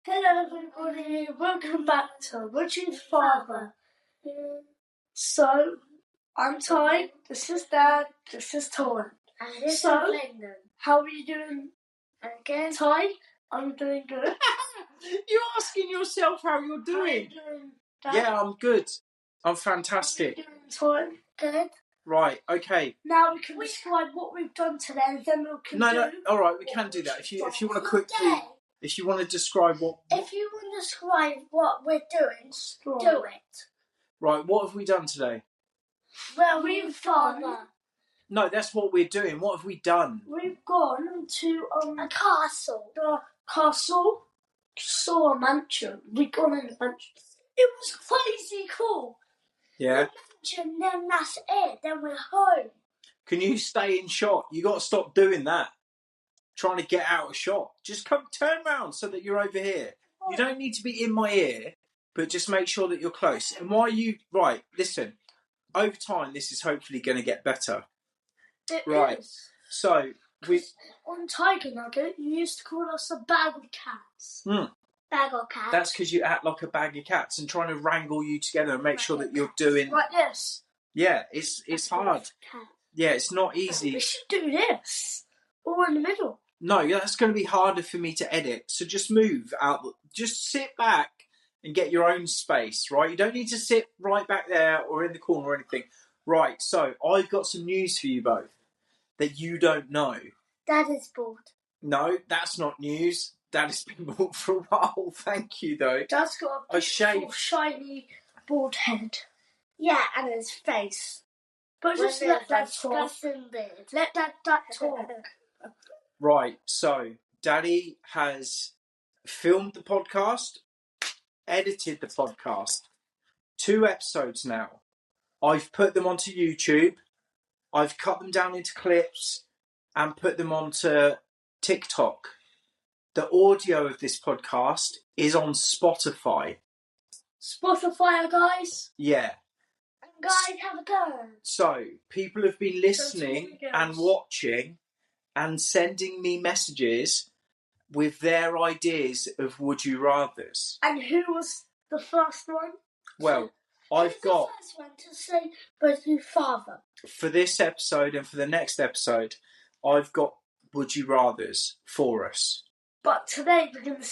Hello everybody, welcome back to Richard's Father. So, I'm Ty, this is Dad, this is Tom. And this is Lyndon. How are you doing? Again? Ty, I'm doing good. You're asking yourself how you're doing. How are you doing, Dad? Yeah, I'm good. I'm fantastic. How are you doing, Ty? Good. Right, okay. Now we can describe what we've done today and then we can No, alright, we can do that. If you want to quickly, if you want to describe what... If you want to describe what we're doing, do it. Right, what have we done today? Well, we've done... No, that's what we're doing. What have we done? We've gone to a castle. The castle. Saw a mansion. We've gone in the mansion. It was crazy cool. Yeah. And then that's it. Then we're home. Can you stay in shot? You got to stop doing that. Trying to get out of shot. Just turn around so that you're over here. You don't need to be in my ear, but just make sure that you're close. And why you... Right, listen. Over time, this is hopefully going to get better. It right. is. So, we... On Tiger Nugget, you used to call us a bag of cats. Bag of cats. That's because you act like a bag of cats and trying to wrangle you together and make sure that you're doing... Like this. Yeah, it's hard. Yeah, it's not easy. We should do this. Or in the middle. No, that's going to be harder for me to edit. So just move out. Just sit back and get your own space, right? You don't need to sit right back there or in the corner or anything. Right, so I've got some news for you both that you don't know. Dad is bored. No, that's not news. Dad has been bald for a while. Thank you, though. Dad's got a beautiful, shiny, bald head. Yeah, and his face. But just let Dad talk. Let Dad talk. Right, so Daddy has filmed the podcast, edited the podcast. 2 episodes now. I've put them onto YouTube. I've cut them down into clips and put them onto TikTok. The audio of this podcast is on Spotify. Spotify, guys? Yeah. And guys, have a go. So, people have been listening and watching and sending me messages with their ideas of Would You Rathers. And who was the first one? Well, I've got... the first one to say Would You Father? For this episode and for the next episode, I've got Would You Rathers for us. But today we're going to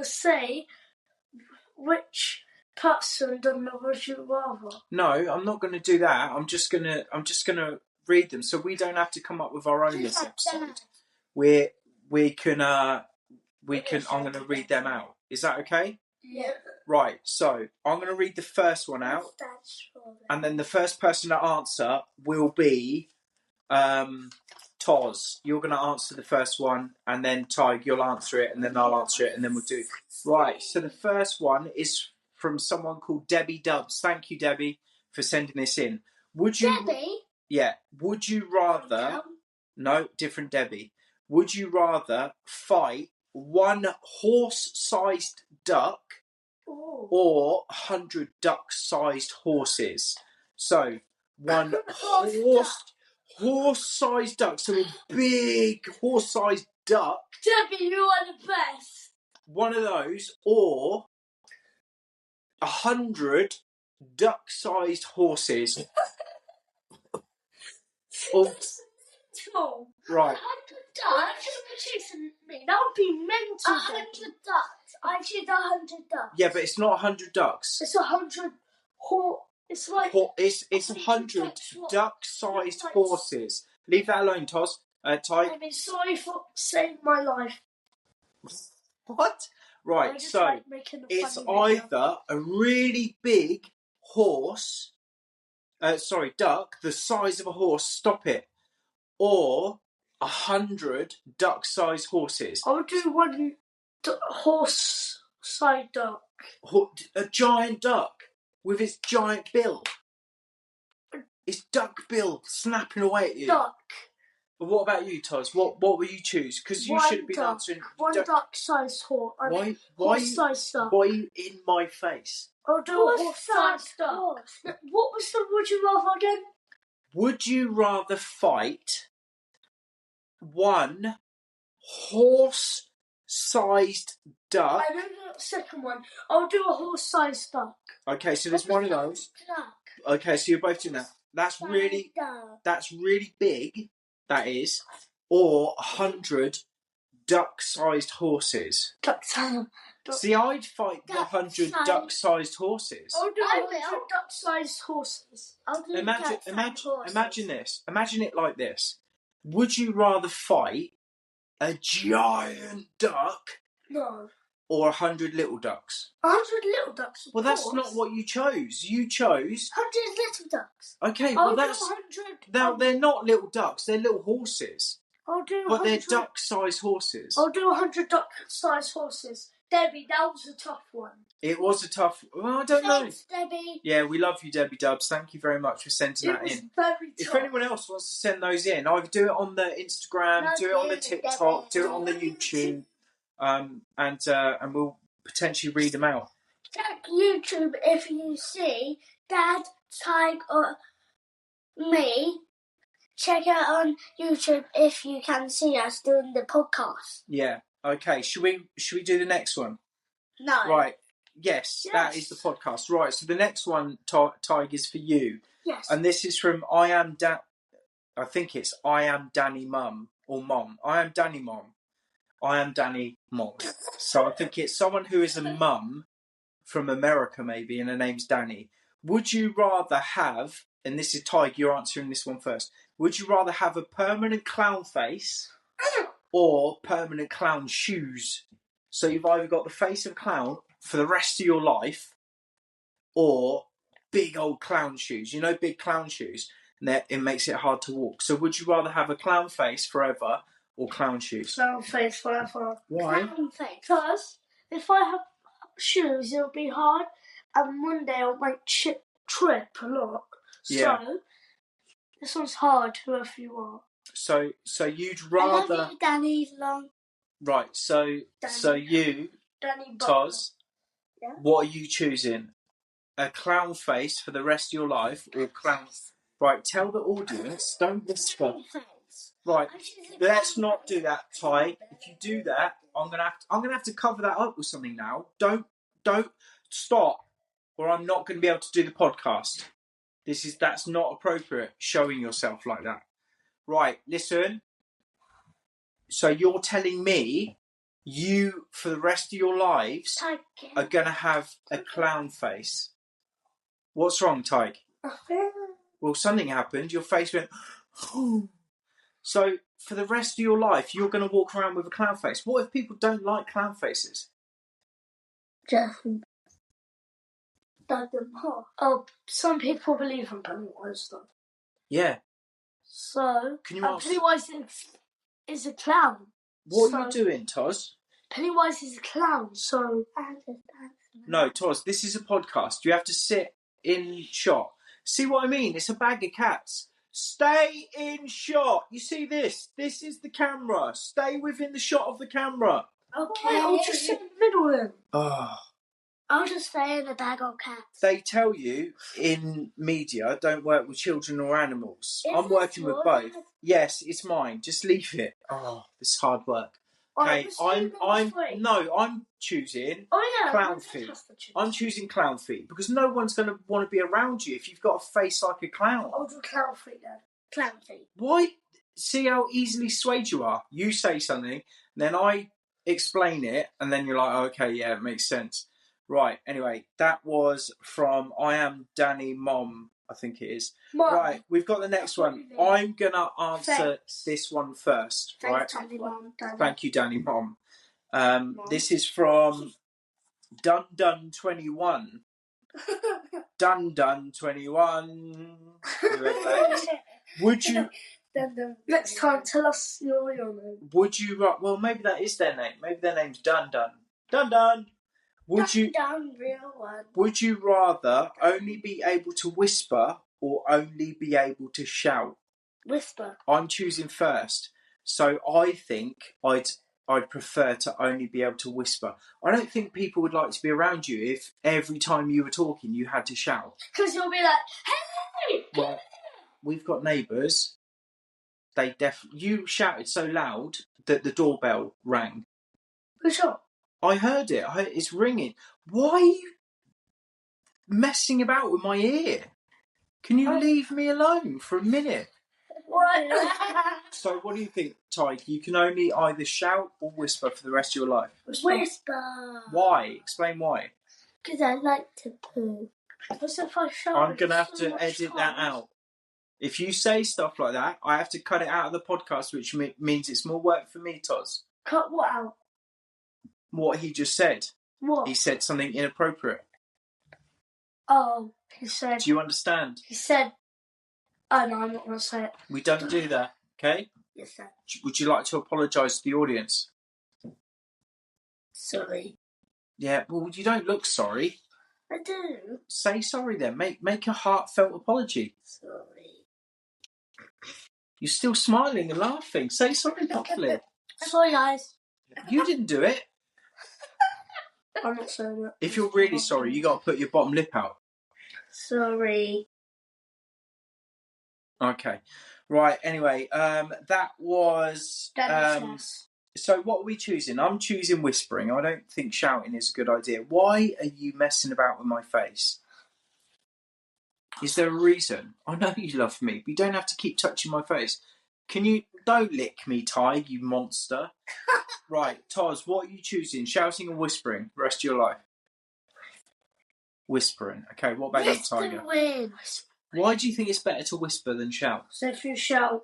say which person done the Would You Rather. No, I'm not going to do that. I'm just going to read them so we don't have to come up with our own this episode. I'm going to read them out. Is that okay? Yeah. Right, so I'm going to read the first one out. And then the first person to answer will be Toz. You're going to answer the first one, and then Ty, you'll answer it, and then I'll answer it, and then we'll do... Right, so the first one is from someone called Debbie Dubs. Thank you, Debbie, for sending this in. Would you... Debbie? Yeah. Would you rather... No, different Debbie. Would you rather fight one horse-sized duck or 100 duck-sized horses? So, one horse-sized duck, so a big horse-sized duck. Debbie, you are the best. One of those, or 100 duck-sized horses. Right. 100 ducks? That would be mental. 100 ducks. I choose 100 ducks. Yeah, but it's not 100 ducks. It's 100 It's like... It's 100 duck-sized horses. Leave that alone, Toz. Ty. I mean, sorry for saving my life. What? Right, so like it's either a really big horse, duck, the size of a horse, stop it, or 100 duck-sized horses. I would do one horse-sized duck. A giant duck with its giant bill. Its duck bill snapping away at you. Duck. But what about you, Toz? What will you choose? Because you should be answering. One duck-sized horse. Why horse-sized duck. Why are you in my face? I'll do a horse-sized duck. What was the Would You Rather again? Would you rather fight one horse oversized duck. I know the second one. I'll do a horse-sized duck. Okay, so there's one of those. Okay, so you're both doing that. That's really big. That is, or 100 duck-sized horses. See, I'd fight the 100 duck-sized horses. I'll do 100 duck-sized horses. Imagine this. Imagine it like this. Would you rather fight a giant duck? No. Or 100 little ducks? 100 little ducks. Well, that's not what you chose. You chose 100 little ducks. Okay, well I'll that's. do 100. Now they're not little ducks. They're little horses. I'll do. But 100, they're duck-sized horses. I'll do 100 duck-sized horses. Debbie, that was a tough one. It was a tough. Well, I don't Thanks, know. Debbie. Yeah, we love you, Debbie Dubs. Thank you very much for sending that in. It was very If tough. anyone else wants to send those in, either do it on the Instagram, No, do it on the Debbie. TikTok, do it on the YouTube, and we'll potentially read them out. Check YouTube if you see Dad, Tig, or me. Check it on YouTube if you can see us doing the podcast. Yeah. Okay. Should we do the next one? No. Right. Yes, that is the podcast. Right. So the next one, Tig, is for you. Yes. And this is from I am Danny Mum or Mom. I am Danny Mom. I am Danny Mom. So I think it's someone who is a mum from America maybe, and her name's Danny. Would you rather have, and this is Tig, you're answering this one first. Would you rather have a permanent clown face or permanent clown shoes? So you've either got the face of a clown for the rest of your life or big old clown shoes. You know, big clown shoes. And it makes it hard to walk. So would you rather have a clown face forever or clown shoes? Clown face forever. Why? Clown face. Because if I have shoes, it'll be hard. And one day I'll make trip a lot. Yeah. So, this one's hard, whoever you are. So you'd I rather... love you, Danny Long. Right, so you, Danny Toz, Yeah. what are you choosing? A clown face for the rest of your life or clown... Right, tell the audience, don't whisper. Face. Right, let's not do that, Ty. If you do that, I'm gonna have to cover that up with something now. Don't stop, or I'm not gonna be able to do the podcast. That's not appropriate, showing yourself like that. Right, listen. So you're telling me you, for the rest of your lives, are gonna have a clown face. What's wrong, Tig? Well, something happened. Your face went. So for the rest of your life, you're going to walk around with a clown face. What if people don't like clown faces? Oh, some people believe in Pennywise though. Yeah. So, Can you ask? Pennywise is a clown. What are you doing, Toz? Pennywise is a clown, so... No, Toz, this is a podcast. You have to sit in shot. See what I mean? It's a bag of cats. Stay in shot. You see this? This is the camera. Stay within the shot of the camera. Okay. I'll just sit in the middle then. Oh. I'll just stay in a bag of cats. They tell you in media, don't work with children or animals. Is I'm this working with your both. dad? Yes, it's mine. Just leave it. Oh, this is hard work. Okay, I'm choosing Oh yeah, clown feet. I'm choosing clown feet because no one's going to want to be around you if you've got a face like a clown. I'll do clown feet then. Clown feet. Why? See how easily swayed you are. You say something, then I explain it, and then you're like, oh, okay, yeah, it makes sense. Right. Anyway, that was from I Am Danny Mom, I think it is. Mom. Right, we've got the next one. I'm gonna answer this one first. Right. Danny Mom. Thank you, Danny Mom. This is from Dun21. Dun21. Would you? Next time, tell us your real name. Would you? Well, maybe that is their name. Maybe their name's Dun. Dun. Would you? Real one. Would you rather only be able to whisper or only be able to shout? Whisper. I'm choosing first, so I think I'd prefer to only be able to whisper. I don't think people would like to be around you if every time you were talking you had to shout. Because you'll be like, hey! Well, we've got neighbours. You shouted so loud that the doorbell rang. For sure. I heard it. It's ringing. Why are you messing about with my ear? Can you leave me alone for a minute? What? So what do you think, Ty? You can only either shout or whisper for the rest of your life. Whisper. Why? Explain why. Because I like to poo. Because if I shout, I'm going to have so to much edit that time. out. If you say stuff like that, I have to cut it out of the podcast, which means it's more work for me, Toz. Cut what out? What he just said. What? He said something inappropriate. Oh, he said. Do you understand? He said. Oh no, I'm not going to say it. We don't do that, okay? Yes, sir. Would you like to apologise to the audience? Sorry. Yeah, well, you don't look sorry. I do. Say sorry then. Make a heartfelt apology. Sorry. You're still smiling and laughing. Say sorry properly. Sorry, guys. You didn't do it. I'm not saying it. If you're really sorry, you got to put your bottom lip out. Sorry. Okay. Right, anyway, that was... so what are we choosing? I'm choosing whispering. I don't think shouting is a good idea. Why are you messing about with my face? Is there a reason? I know you love me, but you don't have to keep touching my face. Can you... Don't lick me, Ty, you monster. Right, Toz, what are you choosing? Shouting or whispering the rest of your life? Whispering. Okay, what about you, Tiger? Why do you think it's better to whisper than shout? So if you shout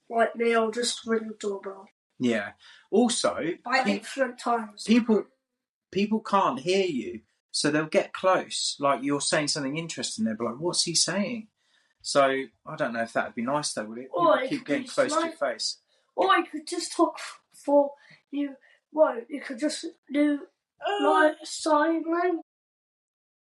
like me, I'll just ring the doorbell. Yeah. Also, By different times. People can't hear you, so they'll get close. Like you're saying something interesting, they'll be like, "What's he saying?" So I don't know if that'd be nice though, would it? Or keep getting close to your face. Or I could just talk for you. Well, you could just do like sign language.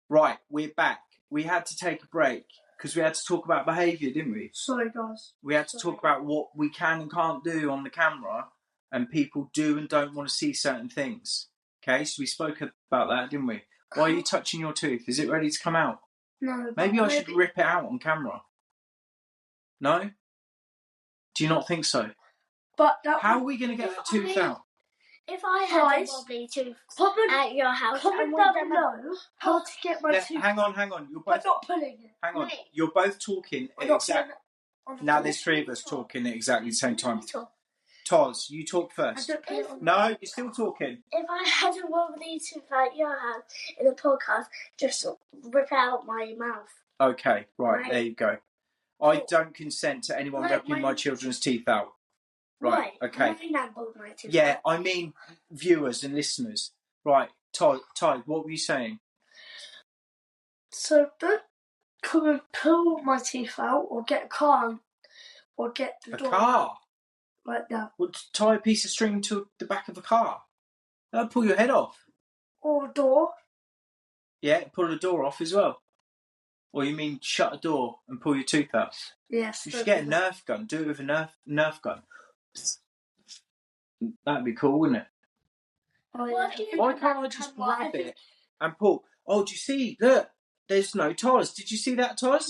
Right, we're back. We had to take a break because we had to talk about behaviour, didn't we? Sorry, guys. We had to talk about what we can and can't do on the camera, and people do and don't want to see certain things. Okay, so we spoke about that, didn't we? Why are you touching your tooth? Is it ready to come out? No. Maybe I should rip it out on camera. No? Do you not think so? But how are we going to get that tooth out? If I had a wobbly tooth at your house, comment down below how to get my tooth. Hang on. You're both. I'm not pulling it. Hang on. You're both talking at exact. Now there's three of us talking at exactly the same time. Toz, you talk first. No, you're still talking. If I had a wobbly tooth at your house in a podcast, just rip out my mouth. Okay, right, there you go. I don't consent to anyone ripping my children's teeth out. Right, okay. Yeah, I mean viewers and listeners. Right, Ty, what were you saying? So don't come and pull my teeth out or get a car or get the door. A car? Like that. Well, tie a piece of string to the back of a car. That'll pull your head off. Or a door. Yeah, pull the door off as well. Or you mean shut a door and pull your tooth out? Yes. You should get a Nerf gun. Do it with a Nerf gun. That'd be cool, wouldn't it? Oh, yeah. Why can't I just grab it and pull? Oh, do you see? Look, there's no Toz. Did you see that, Toz?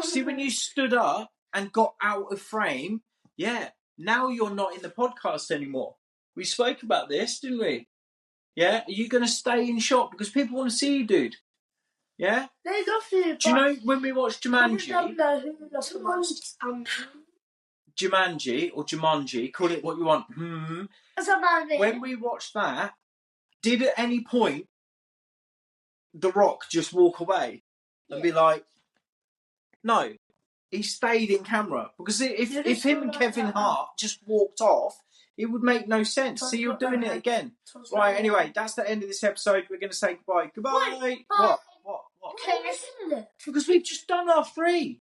See when you stood up and got out of frame? Yeah. Now you're not in the podcast anymore. We spoke about this, didn't we? Yeah? Are you going to stay in shot? Because people want to see you, dude. Yeah? They love you. Do you know when we watched Jumanji? I don't know who loves the most. Jumanji or Jumanji, call it what you want. When we watched that, did at any point The Rock just walk away and be like, no, he stayed in camera? Because if him and Kevin Hart just walked off, it would make no sense. So you're doing it again. Right, anyway, that's the end of this episode. We're going to say goodbye. Goodbye. Wait, What? Okay, Because we've just done our 3.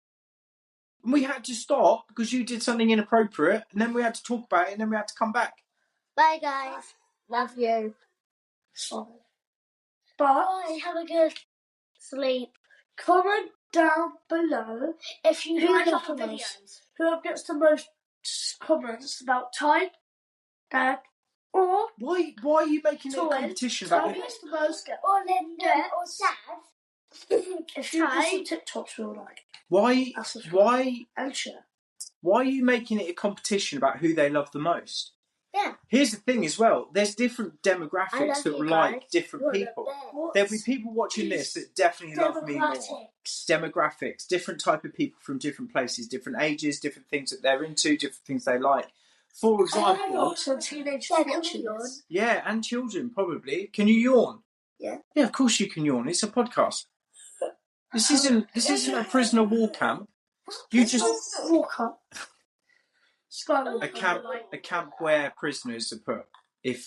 And we had to stop because you did something inappropriate, and then we had to talk about it, and then we had to come back. Bye, guys. Love you. Sorry. Bye. Have a good sleep. Comment down below if you like our videos. Who gets the most comments about Ty, Dad, or why are you making it a competition about who gets the most? Or Lyndon or Dad. If you do some TikToks we'll like. Why and share. Why are you making it a competition about who they love the most? Yeah. Here's the thing as well. There's different demographics that will like different people. There'll be people watching this that definitely love me more. Demographics. Different type of people from different places, different ages, different things that they're into, different things they like. For example, some teenagers watching this. Yeah, and children probably. Can you yawn? Yeah. Yeah, of course you can yawn. It's a podcast. This isn't a prisoner war camp. You just walk up. a camp where prisoners are put if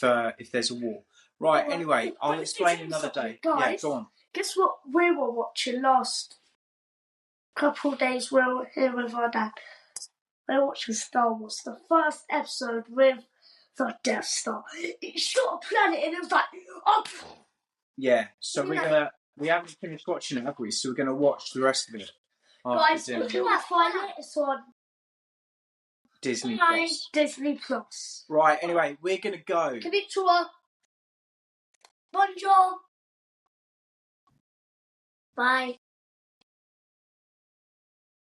there's a war. Right. Anyway, I'll explain another day. Guys, yeah, go on. Guess what we were watching last couple of days? We were here with our dad. We were watching Star Wars, the first episode with the Death Star. It shot a planet and it was like, oh. Yeah. So we haven't finished watching it, have we? So we're gonna watch the rest of it. Guys, we can find it. It's on Disney Plus. Disney Plus. Right. Anyway, we're gonna go. Konnichiwa. Bonjour. Bye.